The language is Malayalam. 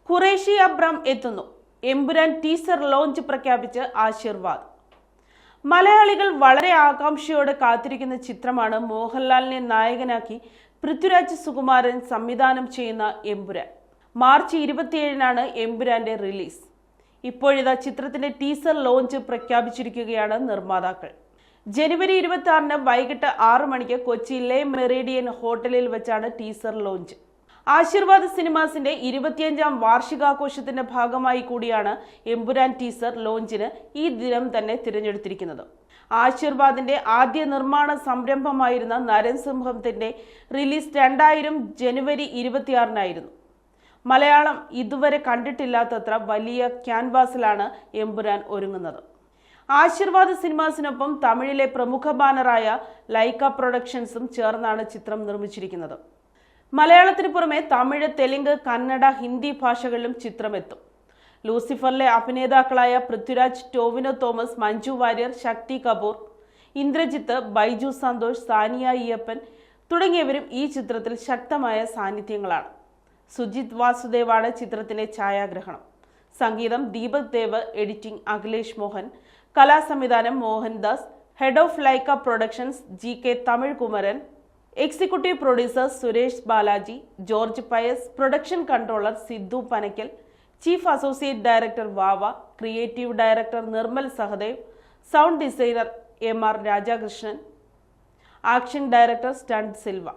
ഖുറേഷി അബ്രാം എത്തുന്നു. എമ്പുരാൻ ടീസർ ലോഞ്ച് പ്രഖ്യാപിച്ച് ആശീർവാദ്. മലയാളികൾ വളരെ ആകാംക്ഷയോടെ കാത്തിരിക്കുന്ന ചിത്രമാണ് മോഹൻലാലിനെ നായകനാക്കി പൃഥ്വിരാജ് സുകുമാരൻ സംവിധാനം ചെയ്യുന്ന എമ്പുരാൻ. മാർച്ച് 27-നാണ് എമ്പുരാന്റെ റിലീസ്. ഇപ്പോഴിതാ ചിത്രത്തിന്റെ ടീസർ ലോഞ്ച് പ്രഖ്യാപിച്ചിരിക്കുകയാണ് നിർമ്മാതാക്കൾ. ജനുവരി 26-ന് വൈകിട്ട് 6 മണിക്ക് കൊച്ചി ലേ മെറിഡിയൻ ഹോട്ടലിൽ വെച്ചാണ് ടീസർ ലോഞ്ച്. ആശീർവാദ് സിനിമാസിന്റെ 25-ാം വാർഷികാഘോഷത്തിന്റെ ഭാഗമായി കൂടിയാണ് എമ്പുരാൻ ടീസർ ലോഞ്ചിന് ഈ ദിനം തന്നെ തിരഞ്ഞെടുത്തിരിക്കുന്നത്. ആശീർവാദിന്റെ ആദ്യ നിർമ്മാണ സംരംഭമായിരുന്ന നരസിംഹത്തിന്റെ റിലീസ് 2000 ജനുവരി 26-നായിരുന്നു. മലയാളം ഇതുവരെ കണ്ടിട്ടില്ലാത്തത്ര വലിയ ക്യാൻവാസിലാണ് എമ്പുരാൻ ഒരുങ്ങുന്നത്. ആശീർവാദ് സിനിമാസിനൊപ്പം തമിഴിലെ പ്രമുഖ ബാനറായ ലൈക്ക പ്രൊഡക്ഷൻസും ചേർന്നാണ് ചിത്രം നിർമ്മിച്ചിരിക്കുന്നത്. മലയാളത്തിന് പുറമെ തമിഴ്, തെലുങ്ക്, കന്നഡ, ഹിന്ദി ഭാഷകളിലും ചിത്രമെത്തും. ലൂസിഫറിലെ അഭിനേതാക്കളായ പൃഥ്വിരാജ്, ടോവിനോ തോമസ്, മഞ്ജു വാര്യർ, ശക്തി കപൂർ, ഇന്ദ്രജിത്ത്, ബൈജു സന്തോഷ്, സാനിയ അയ്യപ്പൻ തുടങ്ങിയവരും ഈ ചിത്രത്തിൽ ശക്തമായ സാന്നിധ്യങ്ങളാണ്. സുജിത് വാസുദേവാണ് ചിത്രത്തിന്റെ ഛായാഗ്രഹണം. സംഗീതം ദീപക് ദേവ്, എഡിറ്റിംഗ് അഖിലേഷ് മോഹൻ, കലാസംവിധാനം Mohandas, head of Lyca productions GK Tamil Kumaran, executive producer Suresh Balaji, George Pius, production controller Sidhu Panakkal, chief associate director Vava, creative director Nirmal Sahadev, sound designer MR Rajakrishnan, action director stunt Silva.